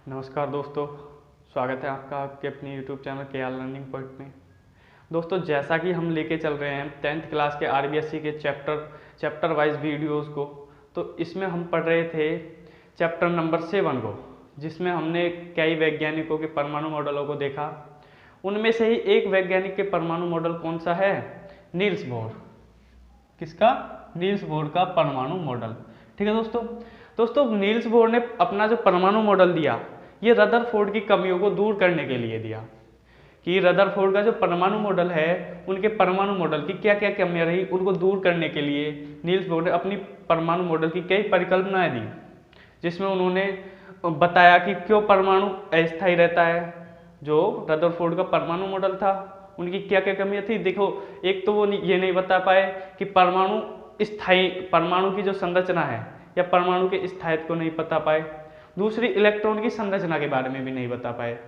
नमस्कार दोस्तों, स्वागत है आपका आपके अपने यूट्यूब चैनल के लर्निंग पॉइंट में। दोस्तों, जैसा कि हम लेके चल रहे हैं 10th क्लास के आरबीएससी के चैप्टर वाइज वीडियोस को, तो इसमें हम पढ़ रहे थे चैप्टर नंबर 7 को, जिसमें हमने कई वैज्ञानिकों के परमाणु मॉडलों को देखा। उनमें से ही एक वैज्ञानिक के परमाणु मॉडल कौन सा है? Niels Bohr. किसका? नील्स बोर का परमाणु मॉडल। ठीक है दोस्तों, नील्स बोर ने अपना जो परमाणु मॉडल दिया, ये रदरफोर्ड की कमियों को दूर करने के लिए दिया कि रदरफोर्ड का जो परमाणु मॉडल है, उनके परमाणु मॉडल की क्या क्या कमियां रही, उनको दूर करने के लिए नील्स बोर ने अपनी परमाणु मॉडल की कई परिकल्पनाएं दी, जिसमें उन्होंने बताया कि क्यों परमाणु अस्थायी रहता है। जो रदरफोर्ड का परमाणु मॉडल था, उनकी क्या क्या कमियां थी। देखो, एक तो वो ये नहीं बता पाए कि परमाणु की जो संरचना है या परमाणु के स्थायित्व को नहीं बता पाए। दूसरी, इलेक्ट्रॉन की संरचना के बारे में भी नहीं बता पाए।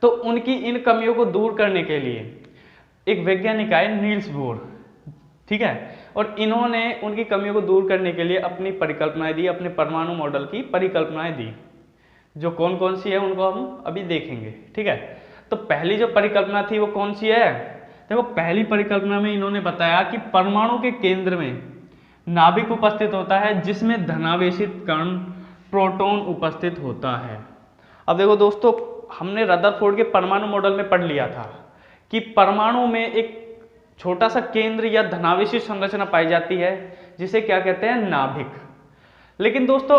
तो उनकी इन कमियों को दूर करने के लिए एक वैज्ञानिक आए, नील्स बोर। ठीक है, और इन्होंने उनकी कमियों को दूर करने के लिए अपनी परिकल्पनाएं दी, अपने परमाणु मॉडल की परिकल्पनाएं दी, जो कौन कौन सी है उनको हम अभी देखेंगे। ठीक है, तो पहली जो परिकल्पना थी वो कौन सी है? देखो, पहली परिकल्पना में इन्होंने बताया कि परमाणु के केंद्र में नाभिक उपस्थित होता है, जिसमें धनावेशित कण प्रोटॉन उपस्थित होता है। अब देखो दोस्तों, हमने रदरफोर्ड के परमाणु मॉडल में पढ़ लिया था कि परमाणु में एक छोटा सा केंद्र या धनावेशित संरचना पाई जाती है, जिसे क्या कहते हैं? नाभिक। लेकिन दोस्तों,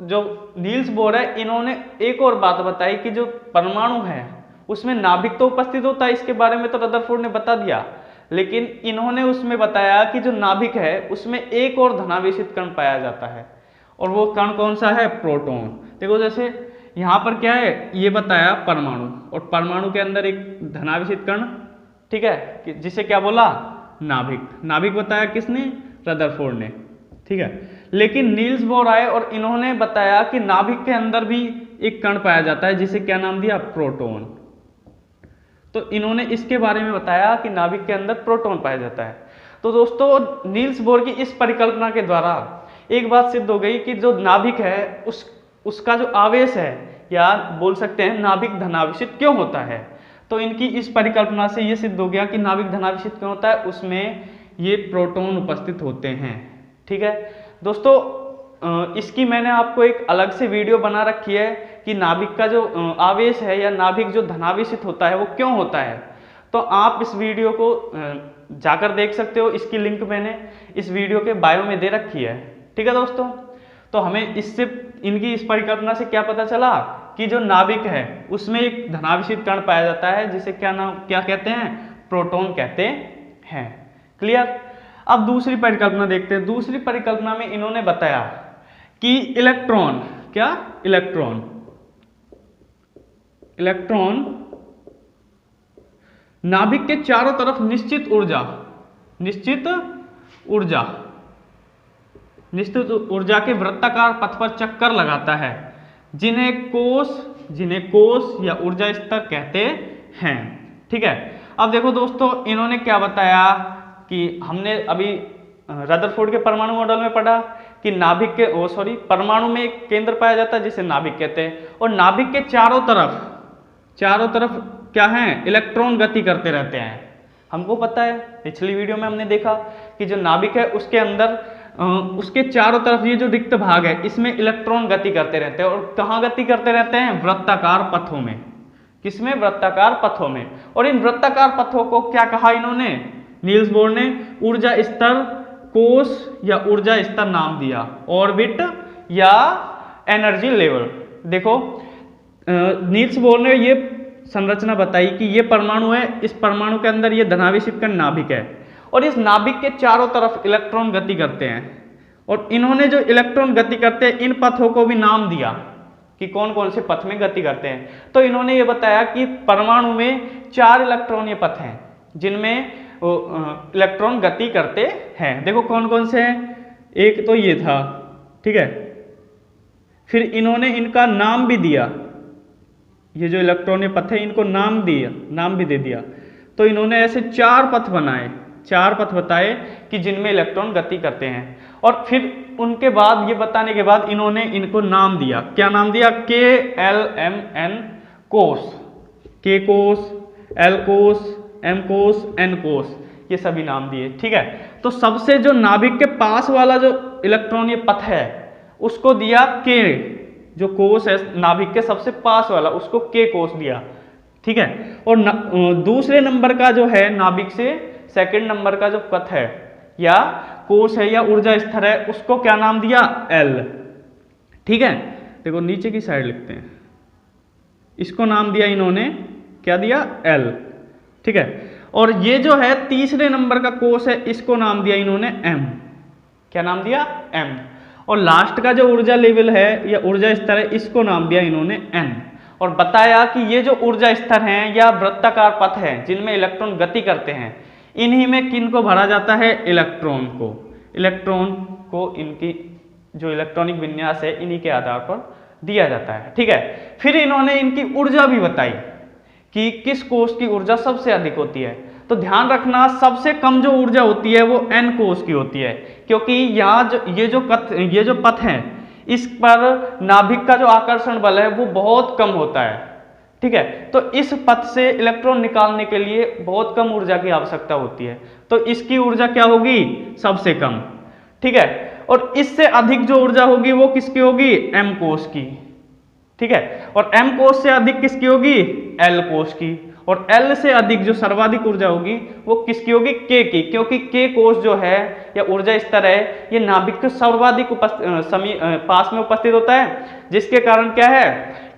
जो नील्स बोर है, इन्होंने एक और बात बताई कि जो परमाणु है उसमें नाभिक तो उपस्थित होता है, इसके बारे में तो रदरफोर्ड ने बता दिया, लेकिन इन्होंने उसमें बताया कि जो नाभिक है उसमें एक और धनावेशित कण पाया जाता है, और वो कण कौन सा है? प्रोटॉन। देखो, जैसे यहाँ पर क्या है, ये बताया परमाणु, और परमाणु के अंदर एक धनावेशित कण, ठीक है, कि जिसे क्या बोला? नाभिक। नाभिक बताया किसने? रदरफोर्ड ने। ठीक है, लेकिन नील्स बोर आए और इन्होंने बताया कि नाभिक के अंदर भी एक कण पाया जाता है, जिसे क्या नाम दिया? प्रोटॉन। तो इन्होंने इसके बारे में बताया कि नाभिक के अंदर प्रोटॉन पाया जाता है। तो दोस्तों, नील्स बोर की इस परिकल्पना के द्वारा एक बात सिद्ध हो गई कि जो नाभिक है उसका जो आवेश है, या बोल सकते हैं नाभिक धनावेशित क्यों होता है। तो इनकी इस परिकल्पना से ये सिद्ध हो गया कि नाभिक धनावेशित क्यों होता है, उसमें ये प्रोटॉन उपस्थित होते हैं। ठीक है दोस्तों, इसकी मैंने आपको एक अलग से वीडियो बना रखी है कि नाभिक का जो आवेश है या नाभिक जो धनावेशित होता है वो क्यों होता है। तो आप इस वीडियो को जाकर देख सकते हो, इसकी लिंक मैंने इस वीडियो के बायो में दे रखी है। ठीक है दोस्तों, तो हमें इससे इनकी इस परिकल्पना से क्या पता चला कि जो नाभिक है उसमें एक धनावेशित कण पाया जाता है, जिसे क्या कहते हैं? प्रोटॉन कहते हैं। क्लियर? अब दूसरी परिकल्पना देखते हैं। दूसरी परिकल्पना में इन्होंने बताया कि इलेक्ट्रॉन नाभिक के चारों तरफ निश्चित ऊर्जा के वृत्ताकार पथ पर चक्कर लगाता है, जिन्हें कोष या ऊर्जा स्तर कहते हैं। ठीक है, अब देखो दोस्तों, इन्होंने क्या बताया कि हमने अभी रदरफोर्ड के परमाणु मॉडल में पढ़ा कि परमाणु में एक केंद्र पाया जाता है, जिसे नाभिक कहते हैं, और नाभिक के चारों तरफ क्या है? इलेक्ट्रॉन गति करते रहते हैं। हमको पता है, पिछली वीडियो में हमने देखा कि जो नाभिक है उसके अंदर उसके चारों तरफ ये जो रिक्त भाग है, इसमें इलेक्ट्रॉन गति करते रहते हैं। और कहाँ गति करते रहते हैं? वृत्ताकार पथों में। किसमें? वृत्ताकार पथों में। और इन वृत्ताकार पथों को क्या कहा इन्होंने? नील्स बोर ने ऊर्जा स्तर कोष या ऊर्जा स्तर नाम दिया, ऑर्बिट या एनर्जी लेवल। देखो, नील्स बोर ने ये संरचना बताई कि ये परमाणु है, इस परमाणु के अंदर ये धनावेशित कण नाभिक है, और इस नाभिक के चारों तरफ इलेक्ट्रॉन गति करते हैं। और इन्होंने जो इलेक्ट्रॉन गति करते हैं, इन पथों को भी नाम दिया कि कौन कौन से पथ में गति करते हैं। तो इन्होंने ये बताया कि परमाणु में 4 इलेक्ट्रॉनीय पथ हैं, जिनमें इलेक्ट्रॉन गति करते हैं। देखो कौन कौन से हैं। एक तो ये था, ठीक है, फिर इन्होंने इनका नाम भी दिया, ये जो इलेक्ट्रॉनीय पथ है इनको नाम भी दे दिया। तो इन्होंने ऐसे 4 पथ बनाए, 4 पथ बताए कि जिनमें इलेक्ट्रॉन गति करते हैं। और फिर उनके बाद ये बताने के बाद इन्होंने इनको नाम दिया। क्या नाम दिया? के एल एम एन कोस, के कोस, एल कोस, एम कोस, एन कोस, ये सभी नाम दिए। ठीक है, तो सबसे जो नाभिक के पास वाला जो इलेक्ट्रॉन ये पथ है उसको दिया के, जो कोस है नाभिक के सबसे पास वाला उसको के कोस दिया। ठीक है, और दूसरे नंबर का जो है नाभिक से सेकंड नंबर का जो पथ है या कोस है या ऊर्जा स्तर है उसको क्या नाम दिया? एल। ठीक है, देखो नीचे की साइड लिखते हैं, इसको नाम दिया इन्होंने, क्या दिया? एल। ठीक है, और ये जो है तीसरे नंबर का कोस है इसको नाम दिया इन्होंने एम। क्या नाम दिया? एम। और लास्ट का जो ऊर्जा लेवल है या ऊर्जा स्तर है इसको नाम दिया इन्होंने एन। और बताया कि ये जो ऊर्जा स्तर हैं या वृत्ताकार पथ हैं जिनमें इलेक्ट्रॉन गति करते हैं, इन्हीं में किन को भरा जाता है? इलेक्ट्रॉन को। इलेक्ट्रॉन को इनकी जो इलेक्ट्रॉनिक विन्यास है इन्हीं के आधार पर दिया जाता है। ठीक है, फिर इन्होंने इनकी ऊर्जा भी बताई कि किस कोष की ऊर्जा सबसे अधिक होती है। तो ध्यान रखना, सबसे कम जो ऊर्जा होती है वो एन कोष की होती है, क्योंकि यहाँ ये जो पथ है इस पर नाभिक का जो आकर्षण बल है वो बहुत कम होता है। ठीक है, तो इस पथ से इलेक्ट्रॉन निकालने के लिए बहुत कम ऊर्जा की आवश्यकता होती है, तो इसकी ऊर्जा क्या होगी? सबसे कम। ठीक है, और इससे अधिक जो ऊर्जा होगी वो किसकी होगी? एम कोष की। ठीक है, और एम कोष से अधिक किसकी होगी? एल कोष की। और एल से अधिक जो सर्वाधिक ऊर्जा होगी वो किसकी होगी? के की, क्योंकि के कोष जो है या ऊर्जा स्तर है ये नाभिक के सर्वाधिक पास में उपस्थित होता है, जिसके कारण क्या है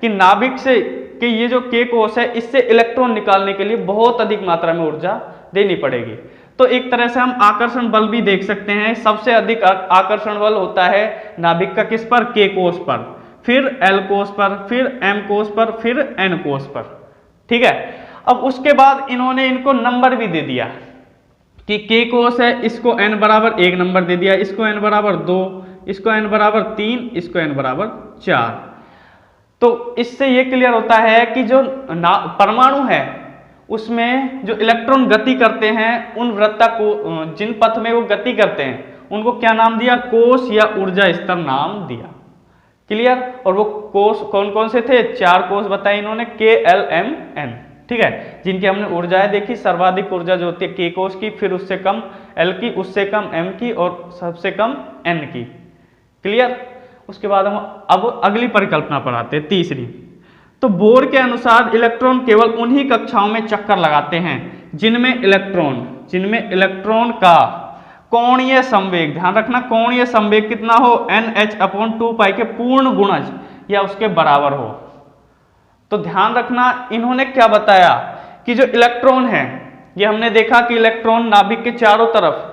कि नाभिक से कि ये जो के कोष है इससे इलेक्ट्रॉन निकालने के लिए बहुत अधिक मात्रा में ऊर्जा देनी पड़ेगी। तो एक तरह से हम आकर्षण बल भी देख सकते हैं, सबसे अधिक आकर्षण बल होता है नाभिक का किस पर? के कोष पर, फिर एल कोष पर, फिर एम कोष पर, फिर एन कोष पर। ठीक है, अब उसके बाद इन्होंने इनको नंबर भी दे दिया कि के कोष है इसको n बराबर 1 नंबर दे दिया, इसको n बराबर 2, इसको n बराबर 3, इसको n बराबर 4। तो इससे ये क्लियर होता है कि जो परमाणु है उसमें जो इलेक्ट्रॉन गति करते हैं उन वृत्ता को जिन पथ में वो गति करते हैं उनको क्या नाम दिया? कोष या ऊर्जा स्तर नाम दिया। क्लियर? और वो कोष कौन कौन से थे? 4 कोष बताए इन्होंने, के एल एम एन। ठीक है, जिनकी हमने ऊर्जाएं देखी, सर्वाधिक ऊर्जा जो होती है के कोष की, फिर उससे कम एल की, उससे कम एम की और सबसे कम एन की। क्लियर? उसके बाद हम अब अगली परिकल्पना पर आते हैं, तीसरी। तो बोर के अनुसार इलेक्ट्रॉन केवल उन्हीं कक्षाओं में चक्कर लगाते हैं जिनमें इलेक्ट्रॉन का कोणीय संवेग, ध्यान रखना कोणीय संवेग कितना हो? NH/2π के पूर्ण गुणज या उसके बराबर हो। तो ध्यान रखना इन्होंने क्या बताया कि जो इलेक्ट्रॉन है, ये हमने देखा कि इलेक्ट्रॉन नाभिक के चारों तरफ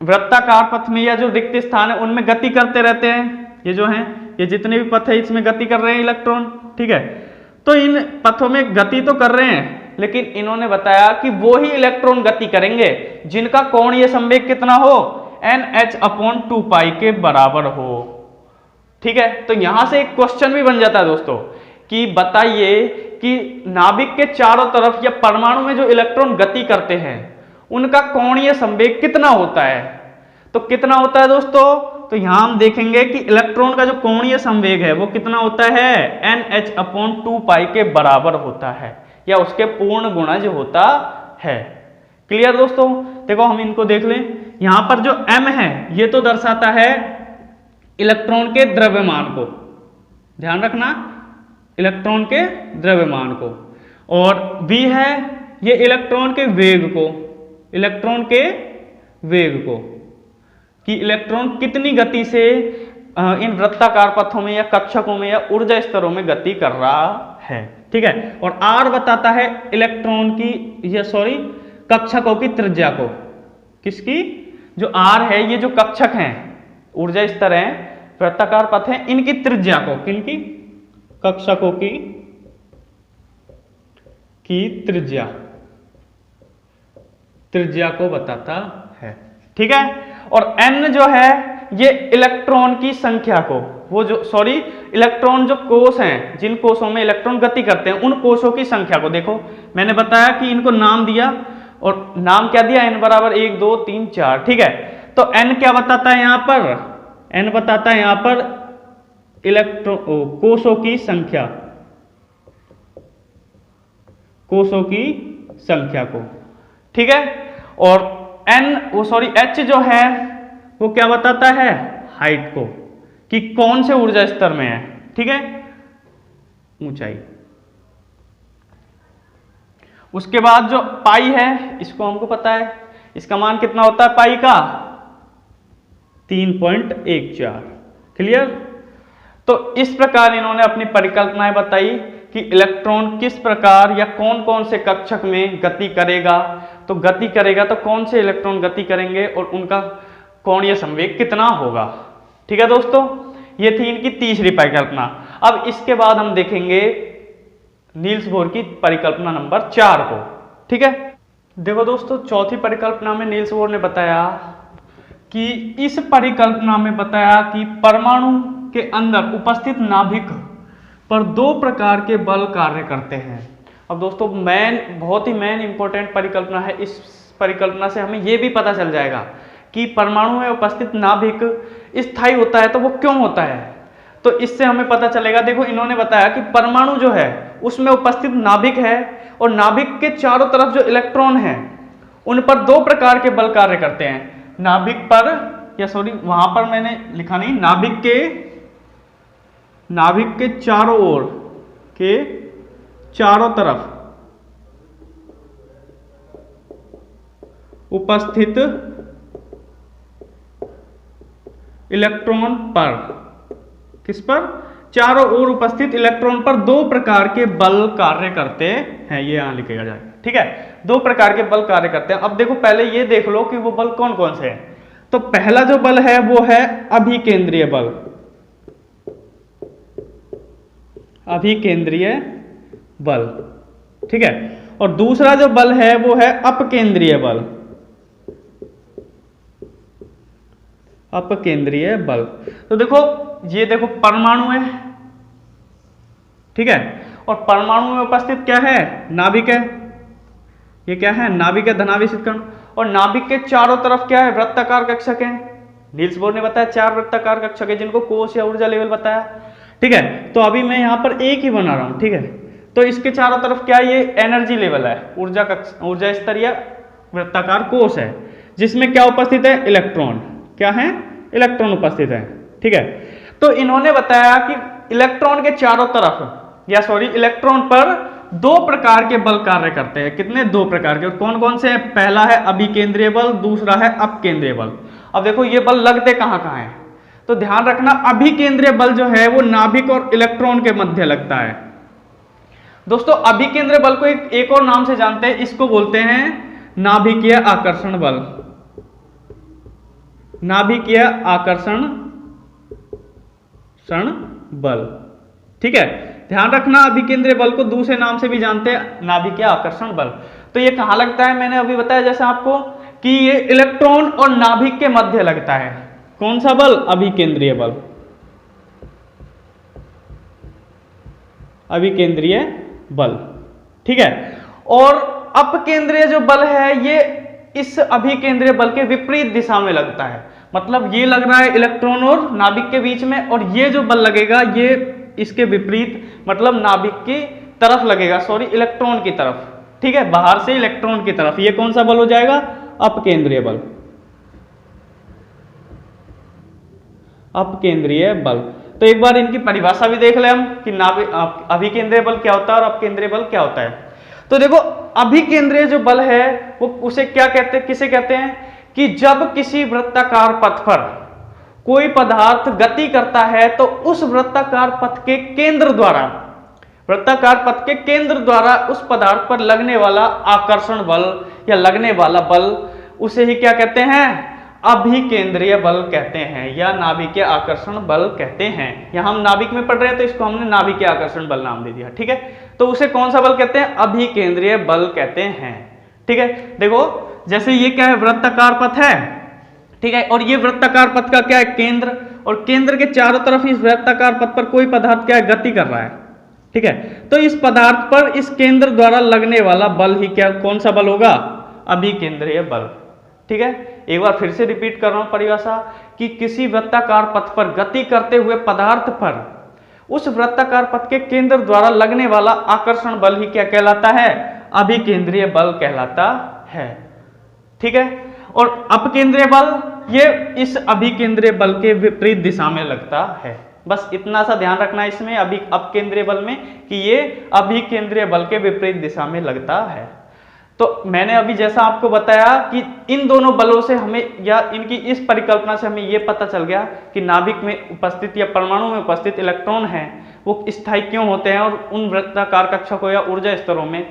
वृत्ताकार पथ में या जो रिक्त स्थान है उनमें गति करते रहते हैं। ये जो हैं, ये जितने भी पथ है इसमें गति कर रहे हैं इलेक्ट्रॉन। ठीक है, तो इन पथों में गति तो कर रहे हैं, लेकिन इन्होंने बताया कि वो ही इलेक्ट्रॉन गति करेंगे जिनका कोणीय संवेग कितना हो? NH/2π के बराबर हो। ठीक है, तो यहां से एक क्वेश्चन भी बन जाता है दोस्तों कि बताइए कि नाभिक के चारों तरफ या परमाणु में जो इलेक्ट्रॉन गति करते हैं उनका कोणीय संवेग कितना होता है? तो कितना होता है दोस्तों? तो यहां हम देखेंगे कि इलेक्ट्रॉन का जो कोणीय संवेग है वो कितना होता है? NH/2π के बराबर होता है या उसके पूर्ण गुणज होता है। क्लियर दोस्तों? देखो हम इनको देख लें, यहां पर जो m है ये तो दर्शाता है इलेक्ट्रॉन के द्रव्यमान को, ध्यान रखना इलेक्ट्रॉन के द्रव्यमान को, और v है ये इलेक्ट्रॉन के वेग को, इलेक्ट्रॉन के वेग को कि इलेक्ट्रॉन कितनी गति से इन वृत्ताकार पथों में या कक्षकों में या ऊर्जा स्तरों में गति कर रहा है। ठीक है, और r बताता है इलेक्ट्रॉन की कक्षकों की त्रिज्या को। किसकी? जो r है ये जो कक्षक हैं, ऊर्जा स्तर हैं, वृत्ताकार पथ हैं, इनकी त्रिज्या को, किनकी? कक्षकों की त्रिज्या को बताता है। ठीक है, और n जो है ये इलेक्ट्रॉन की संख्या को, वो जो इलेक्ट्रॉन जो कोष हैं, जिन कोषों में इलेक्ट्रॉन गति करते हैं उन कोषों की संख्या को। देखो मैंने बताया कि इनको नाम दिया, और नाम क्या दिया, n बराबर 1 2 3 4, ठीक है। तो n क्या बताता है यहाँ पर, n बताता है यहाँ पर कोषों की संख्या, कोषों की संख्या को, ठीक है। और h जो है वो क्या बताता है, हाइट को, कि कौन से ऊर्जा स्तर में है, ठीक है, ऊंचाई। उसके बाद जो पाई है, इसको हमको पता है, इसका मान कितना होता है पाई का, 3.14, क्लियर। तो इस प्रकार इन्होंने अपनी परिकल्पनाएं बताई कि इलेक्ट्रॉन किस प्रकार या कौन कौन से कक्षक में गति करेगा, तो गति करेगा तो कौन से इलेक्ट्रॉन गति करेंगे और उनका कोणीय संवेग कितना होगा, ठीक है दोस्तों। ये थी इनकी तीसरी परिकल्पना। अब इसके बाद हम देखेंगे नील्स बोर की परिकल्पना नंबर 4 को, ठीक है। देखो दोस्तों, चौथी परिकल्पना में नील्स बोर ने बताया कि इस परिकल्पना में बताया कि परमाणु के अंदर उपस्थित नाभिक पर 2 प्रकार के बल कार्य करते हैं। अब दोस्तों बहुत ही मेन इंपॉर्टेंट परिकल्पना है। इस परिकल्पना से हमें यह भी पता चल जाएगा कि परमाणु में उपस्थित नाभिक स्थायी होता है तो वो क्यों होता है, तो इससे हमें पता चलेगा। देखो इन्होंने बताया कि परमाणु जो है उसमें उपस्थित नाभिक है और नाभिक के चारों तरफ जो इलेक्ट्रॉन हैं उन पर 2 प्रकार के बल कार्य करते हैं। नाभिक पर, या सॉरी वहां पर मैंने लिखा नहीं, नाभिक के चारों ओर के चारों तरफ उपस्थित इलेक्ट्रॉन पर, किस पर, चारों ओर उपस्थित इलेक्ट्रॉन पर 2 प्रकार के बल कार्य करते हैं। ये यहां लिखेगा जाएगा, ठीक है, 2 प्रकार के बल कार्य करते हैं। अब देखो पहले ये देख लो कि वो बल कौन कौन से हैं। तो पहला जो बल है वो है अभिकेंद्रीय बल, अभिकेंद्रीय बल, ठीक है। और दूसरा जो बल है वो है अपकेंद्रीय बल, अपकेंद्रीय बल। तो देखो ये देखो परमाणु है, ठीक है, और परमाणु में उपस्थित क्या है, नाभिक है। ये क्या है, नाभिक है, धनावेशित कण। और नाभिक के चारों तरफ क्या है, वृत्ताकार कक्षक है। नील्स बोर ने बताया 4 वृत्ताकार कक्षक है जिनको कोष या ऊर्जा लेवल बताया, ठीक है। तो अभी मैं यहां पर एक ही बना रहा हूं, ठीक है। तो इसके चारों तरफ क्या, ये एनर्जी लेवल है, ऊर्जा स्तर या वृत्ताकार कोष है, जिसमें क्या उपस्थित है, इलेक्ट्रॉन, क्या है, इलेक्ट्रॉन उपस्थित है, ठीक है। तो इन्होंने बताया कि इलेक्ट्रॉन के चारों तरफ, या सॉरी इलेक्ट्रॉन पर 2 प्रकार के बल कार्य करते हैं। कितने, 2 प्रकार के। कौन कौन से हैं, पहला है अभिकेंद्रीय बल, दूसरा है अपकेंद्रीय बल। अब देखो ये बल लगते कहां कहां हैं, तो ध्यान रखना अभिकेंद्रीय बल जो है वो नाभिक और इलेक्ट्रॉन के मध्य लगता है। दोस्तों अभिकेंद्रीय बल को एक और नाम से जानते हैं, इसको बोलते हैं नाभिकीय आकर्षण बल, नाभिकीय आकर्षण बल, ठीक है। ध्यान रखना अभिकेंद्रीय बल को दूसरे नाम से भी जानते हैं, नाभिकीय आकर्षण बल। तो ये कहां लगता है, मैंने अभी बताया जैसे आपको कि ये इलेक्ट्रॉन और नाभिक के मध्य लगता है। कौन सा बल, अभिकेंद्रीय बल, अभिकेंद्रीय बल, ठीक है। और अपकेंद्रीय जो बल है ये इस अभिकेंद्रीय बल के विपरीत दिशा में लगता है। मतलब ये लग रहा है इलेक्ट्रॉन और नाभिक के बीच में, और ये जो बल लगेगा ये इसके विपरीत, मतलब नाभिक की तरफ लगेगा, सॉरी इलेक्ट्रॉन की तरफ, ठीक है, बाहर से इलेक्ट्रॉन की तरफ। ये कौन सा बल हो जाएगा, अपकेंद्रीय बल, अपकेंद्रीय बल। तो एक बार इनकी परिभाषा भी देख ले हम कि अभिकेंद्रीय बल क्या होता है और अपकेंद्रीय बल क्या होता है। तो देखो अभिकेंद्रीय जो बल है वो उसे क्या कहते हैं, किसे कहते हैं, कि जब किसी वृत्ताकार पथ पर कोई पदार्थ गति करता है तो उस वृत्ताकार पथ के केंद्र द्वारा, वृत्ताकार पथ के केंद्र द्वारा उस पदार्थ पर लगने वाला आकर्षण बल या लगने वाला बल, उसे ही क्या कहते हैं, अभिकेंद्रीय बल कहते हैं या नाभिकीय आकर्षण बल कहते हैं। यहां हम नाभिक में पढ़ रहे हैं तो इसको हमने नाभिकीय आकर्षण बल नाम दे दिया, ठीक है। तो उसे कौन सा बल कहते हैं, अभिकेंद्रीय बल कहते हैं, ठीक है। देखो जैसे ये क्या है, वृत्ताकार पथ है, ठीक है, और ये वृत्ताकार पथ का क्या है, केंद्र, और केंद्र के चारों तरफ इस वृत्ताकार पथ पर कोई पदार्थ क्या है, गति कर रहा है, ठीक है। तो इस पदार्थ पर इस केंद्र द्वारा लगने वाला बल ही क्या, कौन सा बल होगा, अभिकेंद्रीय बल। ठीक है, एक बार फिर से रिपीट कर रहा हूं परिभाषा कि किसी वृत्ताकार पथ पर गति करते हुए पदार्थ पर उस वृत्ताकार पथ के केंद्र द्वारा लगने वाला आकर्षण बल ही क्या कहलाता है? अभिकेंद्रीय बल कहलाता है। ठीक है, और अपकेंद्रीय बल ये इस अभिकेंद्रीय बल के विपरीत दिशा में लगता है। बस इतना सा ध्यान रखना है इसमें अपकेंद्रीय बल में कि ये अभिकेंद्रीय बल के विपरीत दिशा में लगता है। तो मैंने अभी जैसा आपको बताया कि इन दोनों बलों से हमें या इनकी इस परिकल्पना से हमें यह पता चल गया कि नाभिक में उपस्थित या परमाणु में उपस्थित इलेक्ट्रॉन हैं वो स्थायी क्यों होते हैं और उन वृत्ताकार कक्षकों या ऊर्जा स्तरों में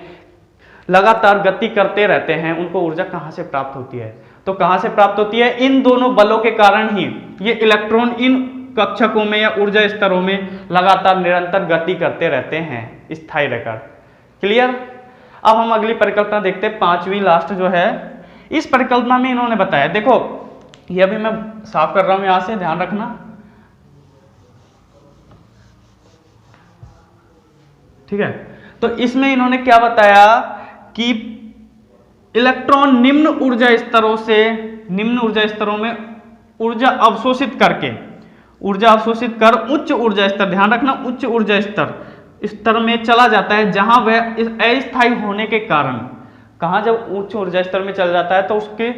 लगातार गति करते रहते हैं, उनको ऊर्जा कहाँ से प्राप्त होती है? तो कहाँ से प्राप्त होती है? इन दोनों बलों के कारण ही ये इलेक्ट्रॉन इन कक्षकों में या ऊर्जा स्तरों में लगातार निरंतर गति करते रहते हैं स्थायी रहकर। क्लियर? अब हम अगली परिकल्पना देखते हैं, पांचवी लास्ट जो है। इस परिकल्पना में इन्होंने बताया, देखो ये अभी मैं साफ कर रहा हूं यहां से, ध्यान रखना। ठीक है, तो इसमें इन्होंने क्या बताया कि इलेक्ट्रॉन निम्न ऊर्जा स्तरों में ऊर्जा अवशोषित कर उच्च ऊर्जा स्तर, ध्यान रखना, उच्च ऊर्जा स्तर में चला जाता है, जहां वह अस्थायी होने के कारण, कहां जब उच्च ऊर्जा स्तर में चला जाता है तो उसके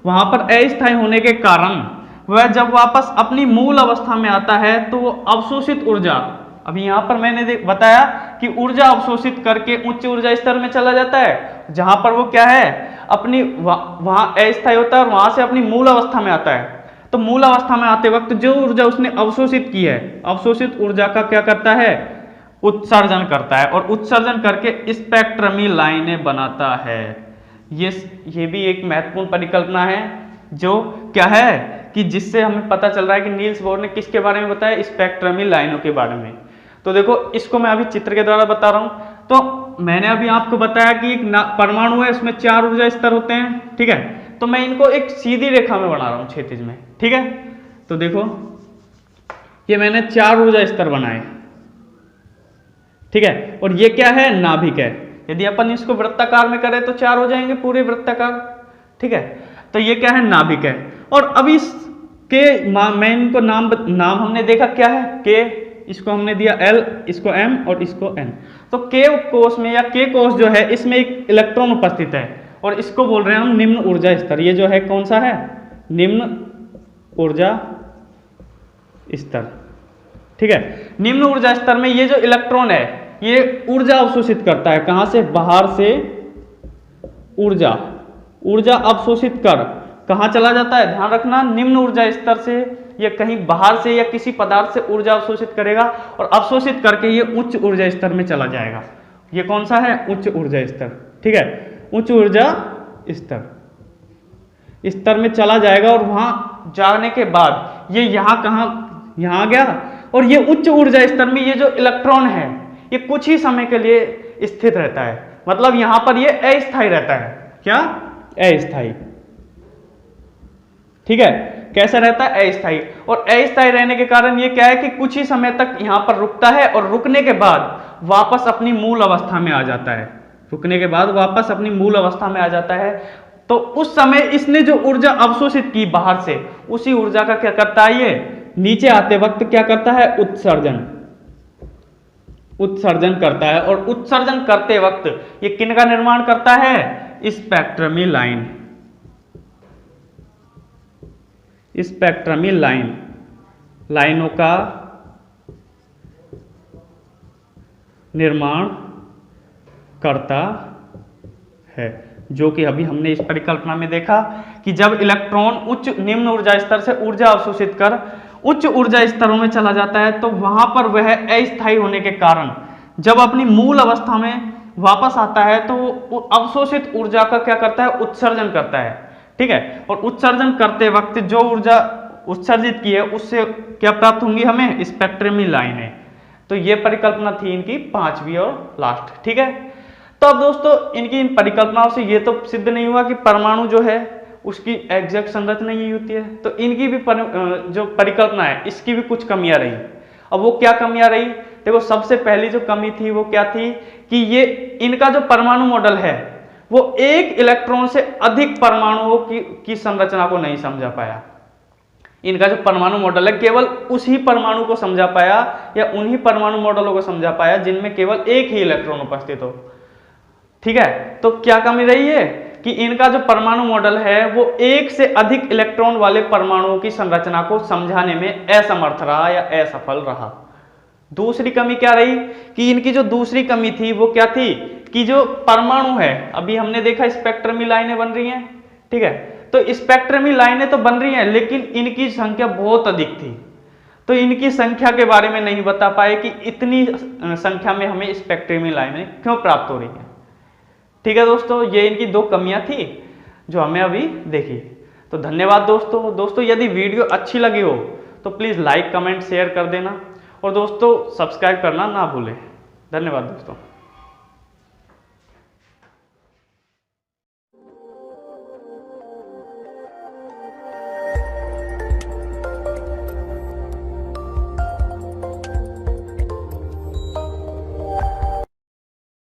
वहां पर अस्थायी होने के कारण वह जब वापस अपनी मूल अवस्था में आता है तो वो अवशोषित ऊर्जा, अभी यहां पर मैंने बताया कि ऊर्जा अवशोषित करके उच्च ऊर्जा स्तर में चला जाता है, जहां पर वो क्या है अपनी वहां अस्थायी होता है और वहां से अपनी मूल अवस्था में आता है। तो मूल अवस्था में आते वक्त जो ऊर्जा उसने अवशोषित की है, अवशोषित ऊर्जा का क्या करता है? उत्सर्जन करता है, और उत्सर्जन करके स्पेक्ट्रमी लाइनें बनाता है। ये भी एक महत्वपूर्ण परिकल्पना है जो क्या है कि जिससे हमें पता चल रहा है कि नील्स बोर ने किसके बारे में बताया? स्पेक्ट्रमी लाइनों के बारे में। तो देखो इसको मैं अभी चित्र के द्वारा बता रहा हूं। तो मैंने अभी आपको बताया कि एक परमाणु है, उसमें 4 ऊर्जा स्तर होते हैं। ठीक है, तो मैं इनको एक सीधी रेखा में बना रहा हूं, क्षैतिज में। ठीक है, तो देखो ये मैंने 4 ऊर्जा स्तर बनाए। ठीक है, और ये क्या है? नाभिक है। यदि अपन इसको वृत्ताकार में करें तो 4 हो जाएंगे पूरे वृत्ताकार। ठीक है, तो ये क्या है? नाभिक है। और अब इसके मैं इनको नाम हमने देखा क्या है? के, इसको हमने दिया L, इसको M और इसको N। तो K कोष में या K कोष जो है इसमें एक इलेक्ट्रॉन उपस्थित है और इसको बोल रहे हैं हम निम्न ऊर्जा स्तर। ये जो है कौन सा है? निम्न ऊर्जा स्तर। ठीक है, निम्न ऊर्जा स्तर में ये जो इलेक्ट्रॉन है ये ऊर्जा अवशोषित करता है। कहां से? बाहर से ऊर्जा अवशोषित कर कहां चला जाता है? ध्यान रखना, निम्न ऊर्जा स्तर से ये कहीं बाहर से या किसी पदार्थ से ऊर्जा अवशोषित करेगा और अवशोषित करके ये उच्च ऊर्जा स्तर में चला जाएगा। ये कौन सा है? उच्च ऊर्जा स्तर। ठीक है, उच्च ऊर्जा स्तर में चला जाएगा और वहां जाने के बाद ये यहां आ गया और ये उच्च ऊर्जा स्तर में ये जो इलेक्ट्रॉन है ये कुछ ही समय के लिए स्थित रहता है। मतलब यहां पर ये अस्थायी रहता है। क्या? अस्थायी। ठीक है, कैसा रहता है? अस्थायी। और अस्थायी रहने के कारण ये क्या है कि कुछ ही समय तक यहां पर रुकता है और रुकने के बाद वापस अपनी मूल अवस्था में आ जाता है। तो उस समय इसने जो ऊर्जा अवशोषित की बाहर से, उसी ऊर्जा का क्या करता है? ये नीचे आते वक्त क्या करता है? उत्सर्जन करता है। और उत्सर्जन करते वक्त ये किन का निर्माण करता है? स्पेक्ट्रमी लाइनों का निर्माण करता है, जो कि अभी हमने इस परिकल्पना में देखा कि जब इलेक्ट्रॉन निम्न ऊर्जा स्तर से ऊर्जा अवशोषित कर उच्च ऊर्जा स्तरों में चला जाता है तो वहां पर वह अस्थायी होने के कारण जब अपनी मूल अवस्था में वापस आता है तो वो अवशोषित ऊर्जा का क्या करता है? उत्सर्जन करता है। ठीक है, और उत्सर्जन करते वक्त जो ऊर्जा उत्सर्जित की है उससे क्या प्राप्त होंगी हमें? स्पेक्ट्रमी लाइनें। तो ये परिकल्पना थी इनकी 5वीं और लास्ट। ठीक है, तो अब दोस्तों इनकी इन परिकल्पनाओं से ये तो सिद्ध नहीं हुआ कि परमाणु जो है उसकी एग्जैक्ट संरचना यही होती है। तो इनकी भी जो परिकल्पना है इसकी भी कुछ कमियां रही। अब वो क्या कमियां रही? देखो सबसे पहली जो कमी थी वो क्या थी कि ये इनका जो परमाणु मॉडल है वो एक इलेक्ट्रॉन से अधिक परमाणुओं की संरचना को नहीं समझा पाया। इनका जो परमाणु मॉडल है केवल उसी परमाणु को समझा पाया या उन्हीं परमाणु मॉडलों को समझा पाया जिनमें केवल एक ही इलेक्ट्रॉन उपस्थित हो। ठीक है, तो क्या कमी रही है कि इनका जो परमाणु मॉडल है वो एक से अधिक इलेक्ट्रॉन वाले परमाणुओं की संरचना को समझाने में असमर्थ रहा या असफल रहा। दूसरी कमी क्या रही कि इनकी जो दूसरी कमी थी वो क्या थी कि जो परमाणु है, अभी हमने देखा स्पेक्ट्रमी लाइनें बन रही हैं, ठीक है, तो स्पेक्ट्रमी लाइनें तो बन रही हैं लेकिन इनकी संख्या बहुत अधिक थी, तो इनकी संख्या के बारे में नहीं बता पाए कि इतनी संख्या में हमें स्पेक्ट्रमी लाइनें क्यों प्राप्त हो रही हैं। ठीक है दोस्तों, ये इनकी दो कमियां थी जो हमें अभी देखी। तो धन्यवाद दोस्तों यदि वीडियो अच्छी लगी हो तो प्लीज़ लाइक कमेंट शेयर कर देना और दोस्तों सब्सक्राइब करना ना भूलें। धन्यवाद दोस्तों।